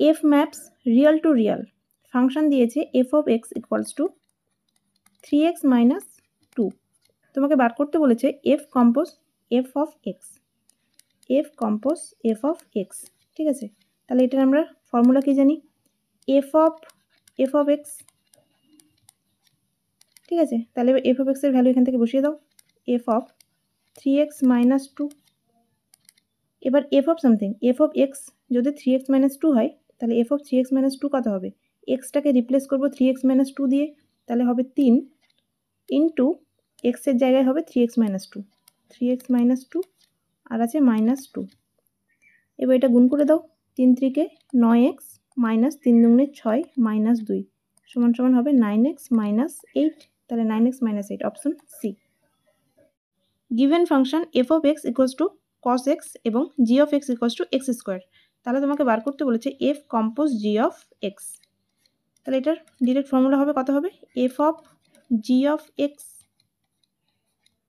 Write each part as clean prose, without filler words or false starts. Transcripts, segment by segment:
F maps real to real, function দিয়েছে F of x equals to 3x minus 2। তোমাকে বার করতে বলেছে F compose F of X, F compose F of X. ঠিক আছে, তাহলে এটার আমরা ফর্মুলা কি জানি, এফ অফ এক্স। ঠিক আছে, তাহলে এফ অফ এক্সের ভ্যালু এখান থেকে বসিয়ে দাও, এফ অফ 3x মাইনাস 2। এবার F of something, F of x যদি 3x মাইনাস 2 হয়, তাহলে এফ অফ 3x মাইনাস 2 কত হবে, এক্সটাকে রিপ্লেস করবো 3x মাইনাস 2 দিয়ে, তাহলে হবে 3 ইন্টু এক্সের জায়গায় হবে 3x মাইনাস 2, 3x মাইনাস 2 আর আছে মাইনাস 2। এবার এটা গুণ করে দাও, 3 3 9x মাইনাস 3 2 6 মাইনাস 2 সমান সমান হবে 9x মাইনাস 8, তাহলে 9x minus 8 option C. Given function F of x equals to cos X এবং G of x equals to X square, তাহলে তোমাকে বার করতে বলেছে F compose G of X. তাহলে এটার ডিরেক্ট ফর্মুলা হবে কত হবে, F of G of X.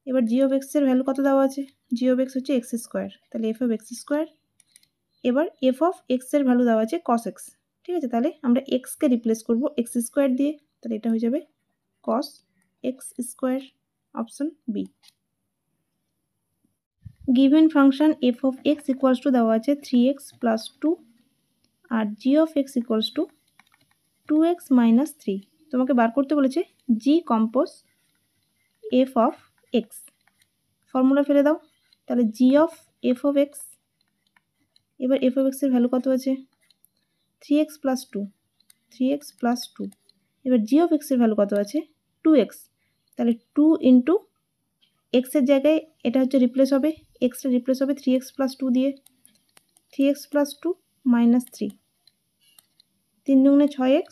এবার জি অফ এক্সের ভ্যালু কত দেওয়া আছে, জি অফ এক্স হচ্ছে এক্স স্কোয়ার, তাহলে এফ অফ এক্স স্কোয়ার। এবার এফ অফ এক্সের ভ্যালু দেওয়া আছে কস এক্স। ঠিক আছে, তাহলে আমরা এক্সকে রিপ্লেস করবো এক্স স্কোয়ার দিয়ে, তাহলে এটা হয়ে যাবে cos X square, option B. Given function F of x equals to দেওয়া আছে 3x প্লাস 2 আর জি of x equals to 2x minus 3। তোমাকে বার করতে বলেছে জি compose F of X, formula ফেলে দাও, তাহলে G of F of X. এবার এফ অফ এক্সের ভ্যালু কত আছে 3x প্লাস 2, 3x প্লাস 2। এবার জি অফ এক্সের ভ্যালু কত আছে 2x, তাহলে 2 ইন্টু এক্সের জায়গায় এটা হচ্ছে রিপ্লেস হবে, এক্সটা রিপ্লেস হবে 3x প্লাস 2 দিয়ে, 3x plus 2 minus 3, 3 2 6x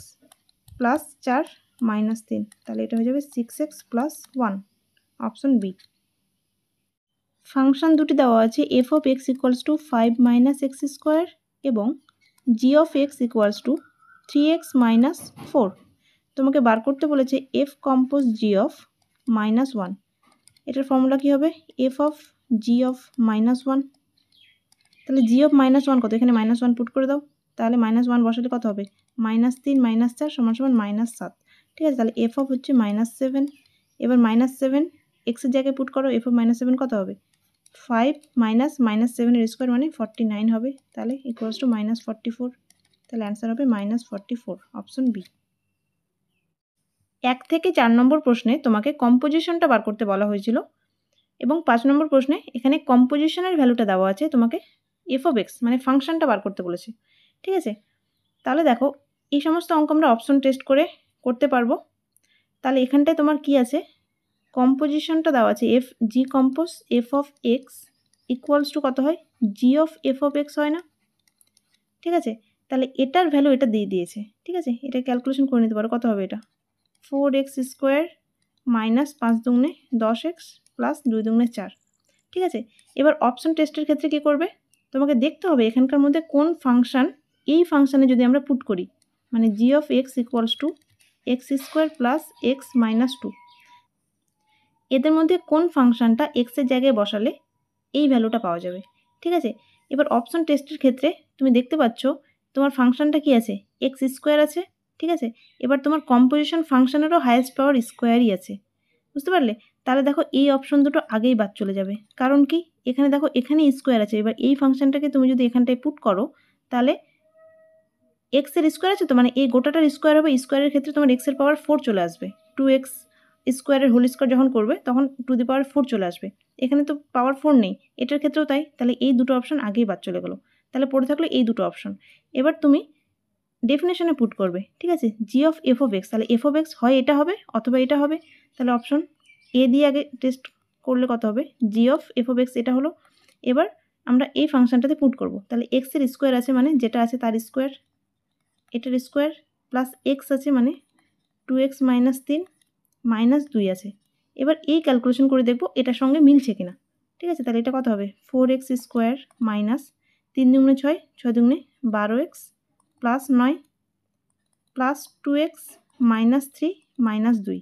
plus 4 minus 3, তাহলে এটা হয়ে যাবে 6x plus 1, option B. Function দুটি দেওয়া আছে F of x equals to 5 minus X square এবং G of x equals to 3x minus 4। তোমাকে বার করতে বলেছে F compose G of minus 1। এটার ফর্মুলা কী হবে, F of G of minus 1। তাহলে জি অফ মাইনাস 1 কত, এখানে মাইনাস 1 পুট করে দাও, তাহলে মাইনাস 1 বসালে কত হবে, মাইনাস 3 মাইনাস 4 সমান সমান মাইনাস 7। ঠিক আছে, তাহলে এফ অফ হচ্ছে মাইনাস 7। এবার মাইনাস 7 এক্সের জায়গায় পুট করো, এফ অফ মাইনাস 7 কত হবে, 5 মাইনাস মাইনাস 7-এর স্কোয়ার মানে 49 হবে, তাহলে ইকুয়ালস টু মাইনাস 44, তাহলে অ্যান্সার হবে মাইনাস 44, অপশন বি। 1 থেকে 4 নম্বর প্রশ্নে তোমাকে কম্পোজিশনটা বার করতে বলা হয়েছিল এবং 5 নম্বর প্রশ্নে এখানে কম্পোজিশনের ভ্যালুটা দেওয়া আছে, তোমাকে এফ অফ এক্স মানে ফাংশনটা বার করতে বলেছে। ঠিক আছে, তাহলে দেখো এই সমস্ত অঙ্ক আমরা অপশন টেস্ট করে করতে পারবো। তাহলে এখানটায় তোমার কি আছে, কম্পোজিশনটা দেওয়া আছে F G compose F of x equals two কত হয়, জি অফ এফ অফ এক্স হয় না। ঠিক আছে, তাহলে এটার ভ্যালু এটা দিয়ে দিয়েছে। ঠিক আছে, এটা ক্যালকুলেশন করে নিতে পারো, কত হবে এটা 4x square minus 5 2 10x plus 2 2 4। ঠিক আছে, এবার অপশন টেস্টের ক্ষেত্রে কী করবে, তোমাকে দেখতে হবে এখানকার মধ্যে কোন ফাংশন এই ফাংশানে যদি আমরা পুট করি, মানে G of x equals to X square plus X minus 2, এদের মধ্যে কোন ফাংশনটা এক্সের জায়গায় বসালে এই ভ্যালুটা পাওয়া যাবে। ঠিক আছে, এবার অপশন টেস্টের ক্ষেত্রে তুমি দেখতে পাচ্ছ তোমার ফাংশনটা কি আছে, এক্স স্কোয়ার আছে। ঠিক আছে, এবার তোমার কম্পোজিশন ফাংশনেরও হায়েস্ট পাওয়ার স্কোয়ারই আছে, বুঝতে পারলে। তাহলে দেখো এই অপশন দুটো আগেই বাদ চলে যাবে, কারণ কি এখানে দেখো এখানে স্কোয়ার আছে, এবার এই ফাংশনটাকে তুমি যদি এখানটায় পুট করো তাহলে এক্সের স্কোয়ার আছে তো, মানে এই গোটাটার স্কোয়ার হবে, স্কোয়ারের ক্ষেত্রে তোমার এক্সের পাওয়ার 4 চলে আসবে, 2x স্কোয়ারের হোল স্কোয়ার যখন করবে তখন টু দি পাওয়ার 4 চলে আসবে, এখানে তো পাওয়ার 4 নেই, এটার ক্ষেত্রেও তাই। তাহলে এই দুটো অপশন আগেই বাদ চলে গেলো, তাহলে পড়ে থাকলো এই দুটো অপশন। এবার তুমি ডেফিনেশনে পুট করবে। ঠিক আছে, জি অফ এফ অফ এক্স, তাহলে এফ অফ এক্স হয় এটা হবে অথবা এটা হবে, তাহলে অপশন এ দিয়ে আগে টেস্ট করলে কত হবে, জি অফ এফ অফ এক্স এটা হলো। এবার আমরা এই ফাংশনটাতে পুট করব, তাহলে এক্সের স্কোয়ার আছে মানে যেটা আছে তার স্কোয়ার, এটার স্কোয়ার প্লাস এক্স আছে মানে 2x মাইনাস 3 মাইনাস 2 আছে। এবার এই ক্যালকুলেশন করে দেখব এটার সঙ্গে মিলছে কিনা। ঠিক আছে, তাহলে এটা কত হবে 4x square minus 3 2 6 6 2 12x plus 9 plus 2x minus 3 minus 2,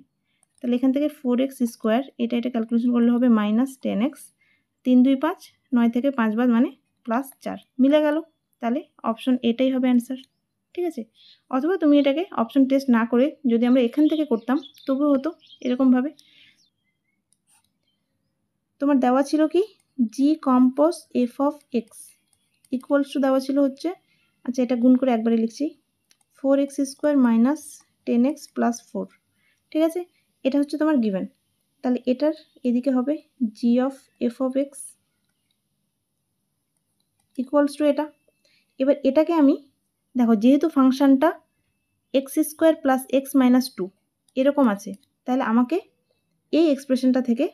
তাহলে এখান থেকে 4x স্কোয়ার এটা ক্যালকুলেশন করলে হবে মাইনাস 10x, 3 2 5 9 থেকে 5 বাদ মানে প্লাস 4 মিলে গেল, তাহলে অপশন এটাই হবে অ্যান্সার। ঠিক আছে। অথবা তুমি এটাকে অপশন টেস্ট না করে যদি আমরা এখান থেকে করতাম তবুও হতো এরকমভাবে। তোমার দেওয়া ছিল কি জি compose F of x equals to দেওয়া ছিল হচ্ছে, আচ্ছা এটা গুণ করে একবারে লিখছি, 4x square minus 10x plus 4, ঠিক আছে। এটা হচ্ছে তোমার গিভেন, তাহলে এটার এদিকে হবে জি of F of x equals to এটা। এবার এটাকে আমি দেখো যেহেতু ফাংশানটা X square plus X minus 2 এরকম আছে, তাহলে আমাকে এই এক্সপ্রেশনটা থেকে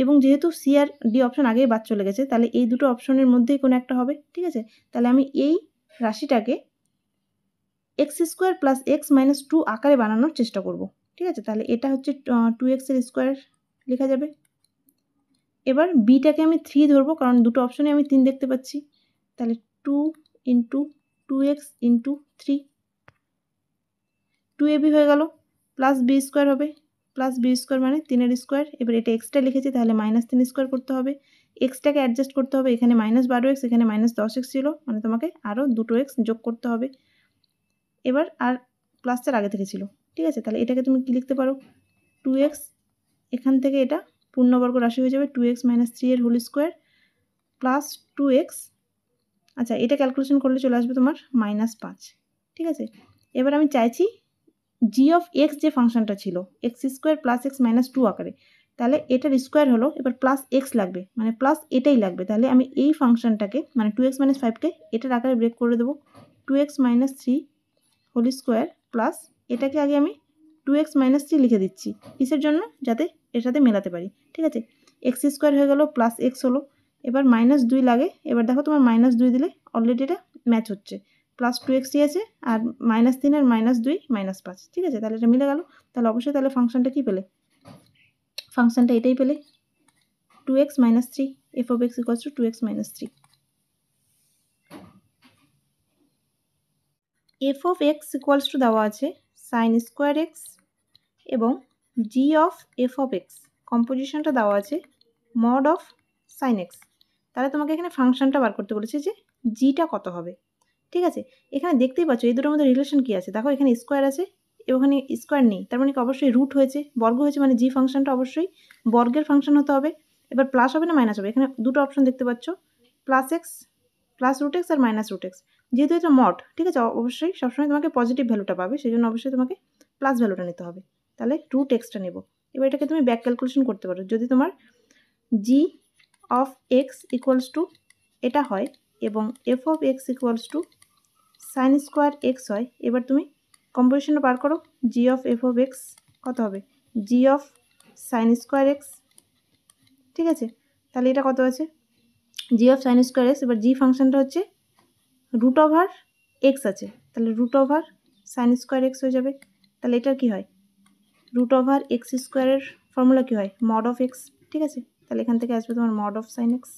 এবং যেহেতু সি আর ডি অপশন আগেই বাদ চলে গেছে, তাহলে এই দুটো অপশনের মধ্যেই কোনো একটা হবে, ঠিক আছে। তাহলে আমি এই রাশিটাকে X square plus X minus 2 আকারে বানানোর চেষ্টা করব, ঠিক আছে। তাহলে এটা হচ্ছে 2x এর স্কোয়ার লেখা যাবে। এবার বিটাকে আমি 3 ধরবো, কারণ দুটো অপশনে আমি 3 দেখতে পাচ্ছি, তাহলে 2 ইন্টু 2x ইন্টু 3, 2ab হয়ে গেল, প্লাস বি স্কোয়ার হবে, প্লাস বি স্কোয়ার মানে 3 স্কোয়ার। এবার এটা এক্সটা লিখেছি, তাহলে মাইনাস 3 স্কোয়ার করতে হবে, এক্সটাকে অ্যাডজাস্ট করতে হবে, এখানে -12x এখানে -10x ছিল, মানে তোমাকে আরও 2x যোগ করতে হবে। এবার আর প্লাসটার আগে থেকে ছিল, ঠিক আছে। তাহলে এটাকে তুমি কি লিখতে পারো, 2x এখান থেকে এটা পূর্ণবর্গ রাশি হয়ে যাবে 2x মাইনাস 3 এর হোল স্কোয়ার প্লাস 2x, আচ্ছা এটা ক্যালকুলেশন করলে চলে আসবে তোমার -5, ঠিক আছে। এবার আমি চাইছি জি অফ এক্স যে ফাংশনটা ছিল x square plus X minus 2 আকারে, তাহলে এটার স্কোয়ার হলো, এবার প্লাস এক্স লাগবে, মানে প্লাস এটাই লাগবে। তাহলে আমি এই ফাংশনটাকে মানে 2x মাইনাস 5কে এটার আকারে ব্রেক করে দেবো, 2x minus 3 whole square plus এটাকে আগে আমি 2x মাইনাস 3 লিখে দিচ্ছি, কিসের জন্য, যাতে এর সাথে মেলাতে পারি, ঠিক আছে। এক্স স্কোয়ার হয়ে গেল প্লাস এক্স হলো, এবার -2 লাগে, এবার দেখো তোমার -2 দিলে অলরেডি এটা ম্যাচ হচ্ছে, প্লাস 2xই আছে আর -3 আর -2 -5, ঠিক আছে। তাহলে এটা মিলে গেল, তাহলে অবশ্যই তাহলে ফাংশনটা কি পেলে, ফাংশনটা এটাই পেলে 2x minus 3, f of x equals to 2x minus 3। F of x equals to দেওয়া আছে সাইন স্কোয়ার এক্স এবং G of F of x কম্পোজিশনটা দেওয়া আছে মড অফ সাইন এক্স। তাহলে তোমাকে এখানে ফাংশনটা বার করতে বলেছে যে জিটা কত হবে, ঠিক আছে। এখানে দেখতেই পাচ্ছ এই দুটোর মধ্যে রিলেশন কী আছে, দেখো এখানে স্কোয়ার আছে এখানে স্কোয়ার নেই, তার মানে কি অবশ্যই রুট হয়েছে, বর্গ হয়েছে, মানে জি ফাংশনটা অবশ্যই বর্গের ফাংশন হতে হবে। এবার প্লাস হবে না মাইনাস হবে, এখানে দুটো অপশন দেখতে পাচ্ছ, plus x plus root x আর মাইনাস রুট এক্স, যেহেতু এটা মড, ঠিক আছে, অবশ্যই সবসময় তোমাকে পজিটিভ ভ্যালুটা পাবে, সেই জন্য অবশ্যই তোমাকে প্লাস ভ্যালুটা নিতে হবে, তাহলে রুট এক্সটা নেব। এবার এটাকে তুমি ব্যাক ক্যালকুলেশন করতে পারো, যদি তোমার g of x equals to এটা হয় এবং f of x equals to sine square x হয়, এবার তুমি কম্পোজিশনটা বার করো, g of F of x কত হবে, জি অফ সাইন স্কোয়ার এক্স, ঠিক আছে। তাহলে এটা কত আছে, জি অফ সাইন স্কোয়ার এক্স, এবার জি ফাংশনটা হচ্ছে রুট ওভার এক্স আছে, তাহলে root over sine square x হয়ে যাবে। তাহলে এটার কী হয়, রুট ওভার এক্স স্কোয়ারের ফর্মুলা কী হয়, মড অফ এক্স, ঠিক আছে। তাহলে এখান থেকে আসবে তোমার মড অফ সাইন এক্স,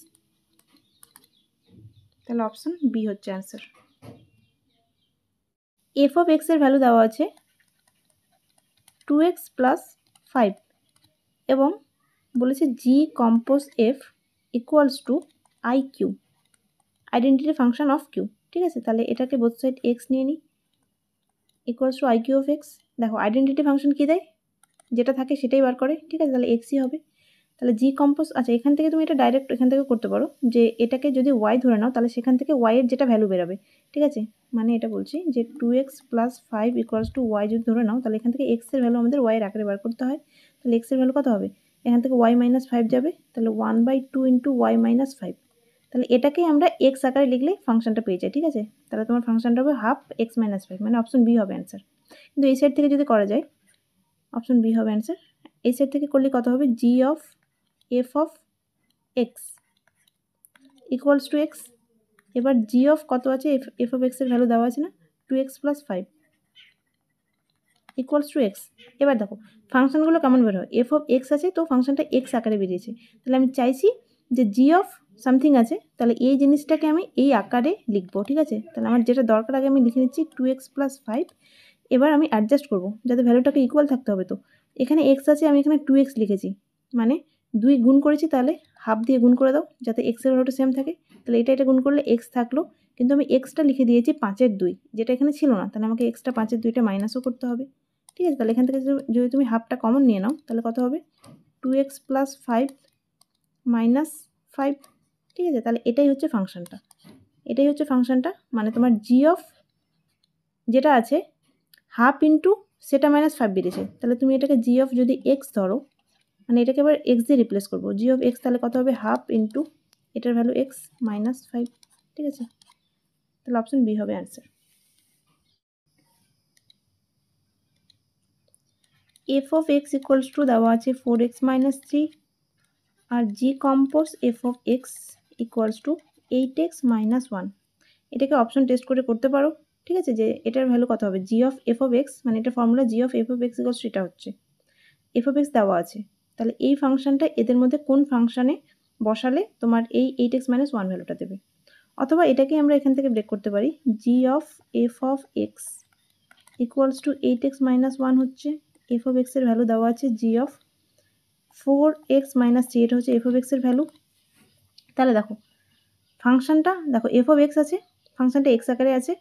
তাহলে অপশান বি হচ্ছে অ্যান্সার। এফ অফ এক্সের ভ্যালু দেওয়া আছে 2x প্লাস 5 এবং বলেছে জি compose f equals to I Q, identity function of Q, ঠিক আছে। তাহলে এটাকে বোথ সাইড এক্স নিয়ে নিই, equals to I Q of x. দেখো আইডেন্টিটি ফাংশন কী দেয়, যেটা থাকে সেটাই বার করে, ঠিক আছে, তাহলে এক্সই হবে। তাহলে জি কম্পোজ, আচ্ছা এখান থেকে তুমি এটা ডাইরেক্ট এখান থেকে করতে পারো, যে এটাকে যদি ওয়াই ধরে নাও তাহলে সেখান থেকে ওয়াইয়ের যেটা ভ্যালু বেরোবে, ঠিক আছে। মানে এটা বলছি যে 2x plus 5 equals to Y যদি ধরে নাও, তাহলে এখান থেকে এক্সের ভ্যালু আমাদের ওয়াইয়ের আকারে বার করতে হয়, তাহলে এক্সের ভ্যালু কত হবে, এখান থেকে ওয়াই মাইনাস 5 যাবে, তাহলে 1/2 ইন্টু ওয়াই মাইনাস 5, তাহলে এটাকেই আমরা এক্স আকারে লিখলে ফাংশনটা পেয়ে যাই, ঠিক আছে। তাহলে তোমার ফাংশনটা হবে হাফ এক্স মাইনাস 5, মানে অপশন বি হবে অ্যান্সার। কিন্তু এই সাইড থেকে যদি করা যায় অপশন বি হবে অ্যান্সার, এই সাইড থেকে করলে কত হবে, জি of F of x equals to x, এবার জি অফ কত আছে, এফ অফ এক্সের ভ্যালু দেওয়া আছে না 2x plus 5 equals to x. এবার দেখো ফাংশনগুলো কেমন বের হয়, এফ অফ এক্স আছে তো ফাংশনটা এক্স আকারে বেরিয়েছে, তাহলে আমি চাইছি যে জি অফ সামথিং আছে, তাহলে এই জিনিসটাকে আমি এই আকারে লিখবো, ঠিক আছে। তাহলে আমার যেটা দরকার আগে আমি লিখে নিচ্ছি 2x প্লাস 5, এবার আমি অ্যাডজাস্ট করবো যাতে ভ্যালুটাকে ইকুয়াল থাকতে হবে, তো এখানে এক্স আছে আমি এখানে 2x লিখেছি, মানে 2 গুণ করেছি, তাহলে হাফ দিয়ে গুণ করে দাও যাতে এক্সের ভ্যালুটা সেম থাকে, তাহলে এটা গুণ করলে এক্স থাকলো, কিন্তু আমি এক্সটা লিখে দিয়েছি 5/2, যেটা এখানে ছিল না, তাহলে আমাকে এক্সটা 5/2টা মাইনাসও করতে হবে। ঠিক আছে, তাহলে এখান থেকে যদি তুমি হাফটা কমন নিয়ে নাও তাহলে কত হবে 2x + 5 - 5। ঠিক আছে, তাহলে এটাই হচ্ছে ফাংশনটা, মানে তোমার জি অফ যেটা আছে হাফ ইন্টু সেটা -5 বেরিয়েছে, তাহলে তুমি এটাকে জি অফ যদি এক্স ধরো, মানে এটাকে এবার এক্স দিয়ে রিপ্লেস করবো, জি অফ এক্স তাহলে কত হবে হাফ ইন্টু এটার ভ্যালু এক্স -5। ঠিক আছে, তাহলে অপশন বি হবে answer. F of x equals to দেওয়া আছে 4x - 3 আর g compose F of x equals to 8x - 1। এটাকে অপশন টেস্ট করে করতে পারো। ঠিক আছে, যে এটার ভ্যালু কত হবে জি অফ এফ অফ এক্স, মানে এটা formula g of F of x equals to এটা হচ্ছে এফ অফ এক্স দেওয়া আছে, তাহলে এই ফাংশনটা এদের মধ্যে কোন ফাংশনে বসালে তোমার এই 8x - 1 ভ্যালুটা দেবে। অথবা এটাকে আমরা এখান থেকে ব্রেক করতে পারি, g of F of x equals to 8x - 1 হচ্ছে এফ অফ এক্সের ভ্যালু দেওয়া আছে জি অফ 4x - 3, এটা হচ্ছে এফ অফ এক্সের ভ্যালু। তাহলে দেখো ফাংশনটা দেখো এফ অফ এক্স আছে, ফাংশনটা এক্স আকারে আছে,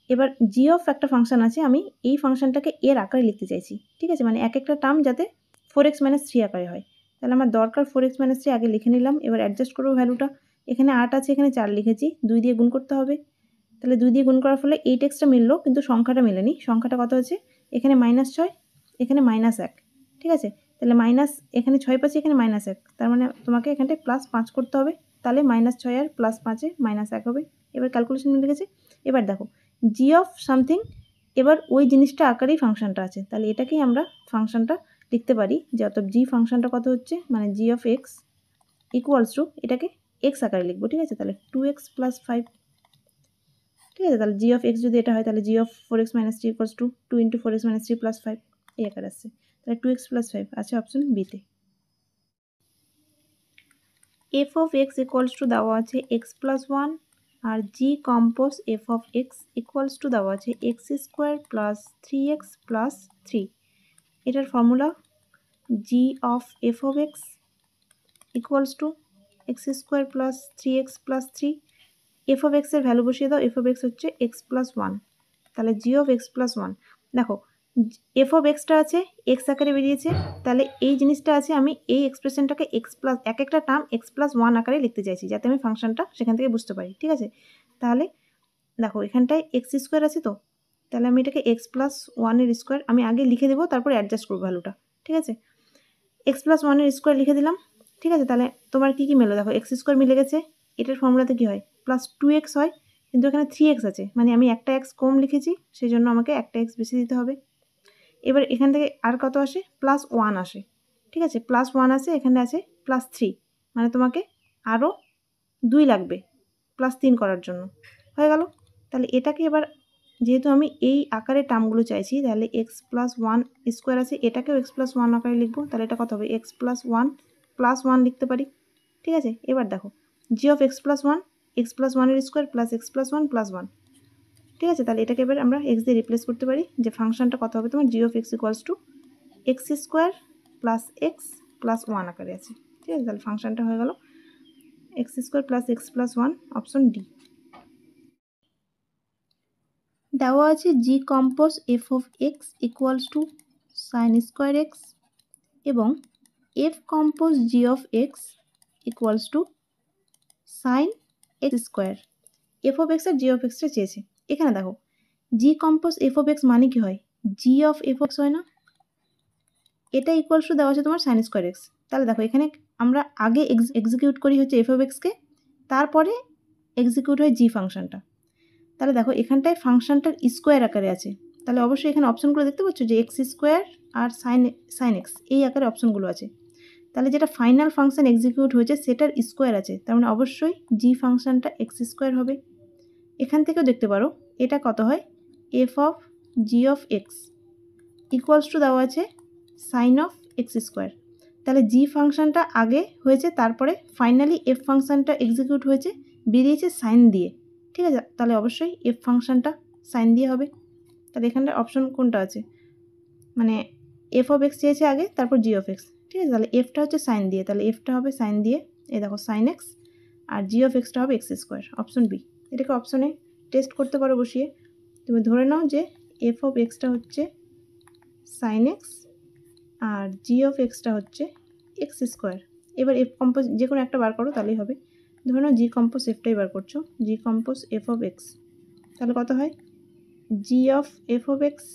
এবার জি অফ একটা ফাংশন আছে, আমি এই ফাংশনটাকে এর আকারে লিখতে চাইছি। ঠিক আছে, মানে এক একটা টার্ম যাতে 4x - 3 আকারে হয়, তাহলে আমার দরকার 4x - 3 আগে লিখে নিলাম। এবার অ্যাডজাস্ট করবো ভ্যালুটা, এখানে 8 আছে এখানে 4 লিখেছি, 2 দিয়ে গুণ করতে হবে, তাহলে 2 দিয়ে গুণ করার ফলে 8xটা মিললো কিন্তু সংখ্যাটা মেলেনি, সংখ্যাটা কত হচ্ছে এখানে -6 এখানে -1। ঠিক আছে, তাহলে মাইনাস এখানে 6 পাচ্ছি এখানে -1, তার মানে তোমাকে এখানটায় +5 করতে হবে, তাহলে -6 আর +5-এ -1 হবে। এবার ক্যালকুলেশন মিলে গেছে। এবার দেখো জি অফ সামথিং, এবার ওই জিনিসটা আকারেই ফাংশনটা আছে, তাহলে এটাকেই আমরা ফাংশনটা লিখতে পারি যে অত জি ফাংশনটা কত হচ্ছে, মানে G of x equals two এটাকে এক্স আকারে লিখবো। ঠিক আছে, তাহলে 2x + 5। ঠিক আছে, তাহলে জি অফ এক্স যদি এটা হয় তাহলে G of 4x - 3 equals to 2 × 4x - 3 + 5 এই আকারে আসছে, তাহলে 2x + 5 আছে অপশন বিতে। F of x equals to দেওয়া আছে x + 1 আর g compose F of x equals to দেওয়া আছে x² + 3x + 3। এটার formula g of F of x equals to x² + 3x + 3। F of এক্সের ভ্যালু বসিয়ে দাও, এফ অফ এক্স হচ্ছে x + 1, তাহলে জি অফ x + 1। দেখো এফ অফ এক্সটা আছে এক্স আকারে বেরিয়েছে, তাহলে এই জিনিসটা আছে আমি এই এক্সপ্রেশনটাকে এক একটা টার্ম x + 1 আকারে লিখতে চাইছি যাতে আমি ফাংশনটা সেখান থেকে বুঝতে পারি। ঠিক আছে, তাহলে দেখো এখানটায় x² আছে, তো তাহলে আমি এটাকে x + 1-এর স্কোয়ার আমি আগে লিখে দেবো, তারপরে অ্যাডজাস্ট করবো ভ্যালুটা। ঠিক আছে, x + 1-এর স্কোয়ার লিখে দিলাম। ঠিক আছে, তাহলে তোমার কী মেলো দেখো x² মিলে গেছে, এটার ফর্মুলাতে কী হয় +2x হয়, কিন্তু এখানে 3x আছে, মানে আমি একটা x কম লিখেছি সেই জন্য আমাকে একটা x বেশি দিতে হবে। এবার এখান থেকে আর কত আসে +1 আসে। ঠিক আছে, +1 আসে, এখানে আছে +3, মানে তোমাকে আরও 2 লাগবে +3 করার জন্য, হয়ে গেল। তাহলে এটাকে এবার যেহেতু আমি এই আকারে টার্মগুলো চাইছি, তাহলে x + 1 স্কোয়ার আছে, এটাকেও x + 1 আকারে লিখবো, তাহলে এটা কত হবে x + 1 + 1 লিখতে পারি। ঠিক আছে, এবার দেখো জি অফ x + 1 x + 1-এর স্কোয়ার + x + 1 + 1। ঠিক আছে, তাহলে এটাকে এবার আমরা x দিয়ে রিপ্লেস করতে পারি, যে ফাংশনটা কত হবে তোমার g of x equals to x² + x + 1 আকারে আছে। ঠিক আছে, তাহলে ফাংশনটা হয়ে গেল x² + x + 1, অপশন ডি। দেওয়া আছে g compose F of x equals to sin² x এবং f compose G of x equals to sin x²। F of x আর জি অফ এক্সটা চেয়েছে। এখানে দেখো জি কম্পোজ এফ অফ এক্স মানে কি হয় জি অফ এফ এক্স হয় না, এটা ইকুয়ালস টু দেওয়া আছে তোমার sin²x। তাহলে দেখো এখানে আমরা আগে এক্সিকিউট করি হচ্ছে এফ অফ এক্সকে, তারপরে এক্সিকিউট হয় জি ফাংশনটা। তাহলে দেখো এখানটায় ফাংশনটার স্কোয়ার আকারে আছে, তাহলে অবশ্যই এখানে অপশনগুলো দেখতে পাচ্ছ যে x² আর sin x এই আকারে অপশনগুলো আছে, তাহলে যেটা ফাইনাল ফাংশন এক্সিকিউট হয়েছে সেটার স্কোয়ার আছে, তার মানে অবশ্যই জি ফাংশনটা x² হবে। এখান থেকেও দেখতে পারো এটা কত হয় F of G of x equals to দেওয়া আছে sin অফ x²। তাহলে জি ফাংশনটা আগে হয়েছে, তারপরে ফাইনালি এফ ফাংশনটা এক্সিকিউট হয়েছে, বেরিয়েছে সাইন দিয়ে। ঠিক আছে, তাহলে অবশ্যই এফ ফাংশনটা সাইন দিয়ে হবে। তাহলে এখানটা অপশন কোনটা আছে, মানে এফ অফ এক্স চেয়েছে আগে, তারপর জি অফ এক্স। ঠিক আছে, তাহলে এফটা হচ্ছে সাইন দিয়ে, তাহলে এফটা হবে সাইন দিয়ে, এই দেখো sin x, আর জি অফ এক্সটা হবে x², অপশন বি। এটাকে অপশনে টেস্ট করতে পারো বসিয়ে। তুমি ধরে নাও যে এফ অফ এক্সটা হচ্ছে সাইন এক্স আর জি অফ এক্সটা হচ্ছে এক্স স্কোয়ার। এবার এফ কম্পোজ যে কোনো একটা বার করো তাহলেই হবে। ধরে নাও জি কম্পোজ এফটাই বার করছো, জি কম্পোজ এফ অফ এক্স, তাহলে কত হয় জি অফ এফ অফ এক্স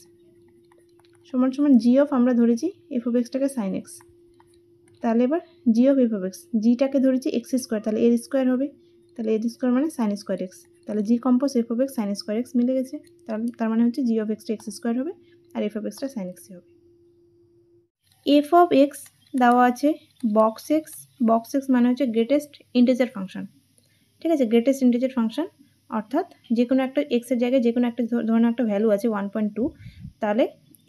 সমান সমান জি অফ আমরা ধরেছি এফ অফ এক্সটাকে সাইন এক্স, তাহলে এবার জি অফ এফ অফ এক্স, জিটাকে ধরেছি এক্স স্কোয়ার, তাহলে এর স্কোয়ার হবে, তাহলে এর স্কোয়ার মানে সাইন স্কোয়ার এক্স, তাহলে জি compose F of x sign square x মিলে গেছে। তার মানে হচ্ছে জি অফ এক্সটা এক্স স্কোয়ার হবে আর এফ অফ এক্সটা সাইন এক্সই হবে। এফ অফ এক্স দেওয়া আছে বক্স এক্স, বক্স এক্স মানে হচ্ছে গ্রেটেস্ট ইন্টিজার ফাংশন, ঠিক আছে, গ্রেটেস্ট ইন্টিজার ফাংশন, অর্থাৎ যে কোনো একটা এক্সের জায়গায় যে কোনো একটা ধরনের একটা ভ্যালু আছে 1.2, তাহলে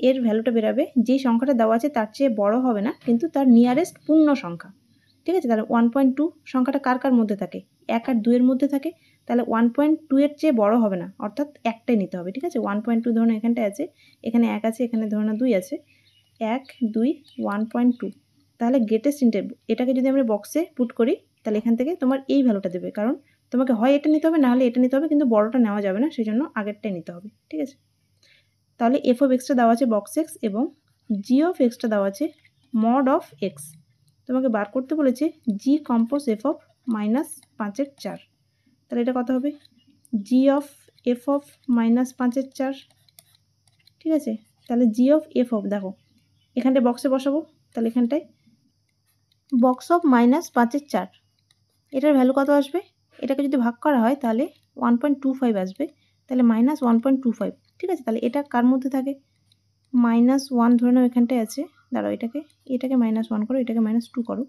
এর ভ্যালুটা বেরাবে যেই সংখ্যাটা দেওয়া আছে তার চেয়ে বড় হবে না, কিন্তু তার নিয়ারেস্ট পূর্ণ সংখ্যা, ঠিক আছে। তাহলে 1.2 সংখ্যাটা কার কার মধ্যে থাকে, 1 আর 2 এর মধ্যে থাকে, তাহলে 1.2 এর চেয়ে বড় হবে না, অর্থাৎ একটাই নিতে হবে, ঠিক আছে। 1.2 ধরুন এখানটায় আছে, এখানে 1 আছে, এখানে ধরুন 2 আছে, 1 2 1.2, তাহলে গ্রেটেস্ট ইন্টার এটাকে যদি আমরা বক্সে পুট করি তাহলে এখান থেকে তোমার এই ভ্যালুটা দেবে, কারণ তোমাকে হয় এটা নিতে হবে না হলে এটা নিতে হবে, কিন্তু বড়টা নেওয়া যাবে না, সেই জন্য আগেরটাই নিতে হবে, ঠিক আছে। তাহলে এফ অফ এক্সটা দেওয়া আছে বক্স এক্স এবং জি অফ এক্সটা দেওয়া আছে মড অফ এক্স। তোমাকে বার করতে বলেছে জি কম্পোজ এফ অফ -5/4, তাহলে এটা কত হবে জি অফ এফ অফ -5/4, ঠিক আছে। তাহলে জি অফ এফ অফ দেখো এখানটায় বক্সে বসাবো, তাহলে এখানটায় বক্স অফ -5/4, এটার ভ্যালু কত আসবে, এটাকে যদি ভাগ করা হয় তাহলে 1.25 আসবে, তাহলে -1.25, ঠিক আছে। তাহলে এটা কার মধ্যে থাকে, -1 ধরে নাও এখানটায় আছে, দাঁড়াও এটাকে -1 করো, এটাকে -2 করো,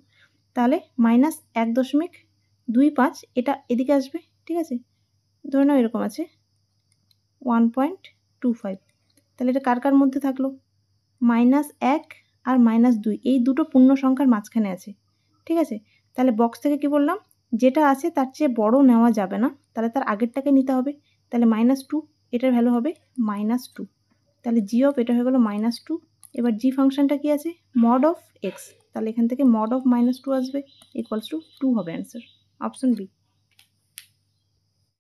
তাহলে -1.25 এটা এদিকে আসবে, ঠিক আছে। ধরে নাও এরকম আছে 1.25, তাহলে এটা কার কার মধ্যে থাকলো, -1 আর -2 এই দুটো পূর্ণ সংখ্যার মাঝখানে আছে, ঠিক আছে। তাহলে বক্স থেকে কি বললাম, যেটা আছে তার চেয়ে বড় নেওয়া যাবে না, তাহলে তার আগেরটাকে নিতে হবে, তাহলে -2 এটার ভ্যালু হবে -2, তাহলে জি অফ এটা হয়ে গেল -2। এবার জি ফাংশনটা কি আছে মড অফ এক্স, তাহলে এখান থেকে মড অফ -2 আসবে ইকুয়ালস টু 2 হবে অ্যান্সার, অপশন বি।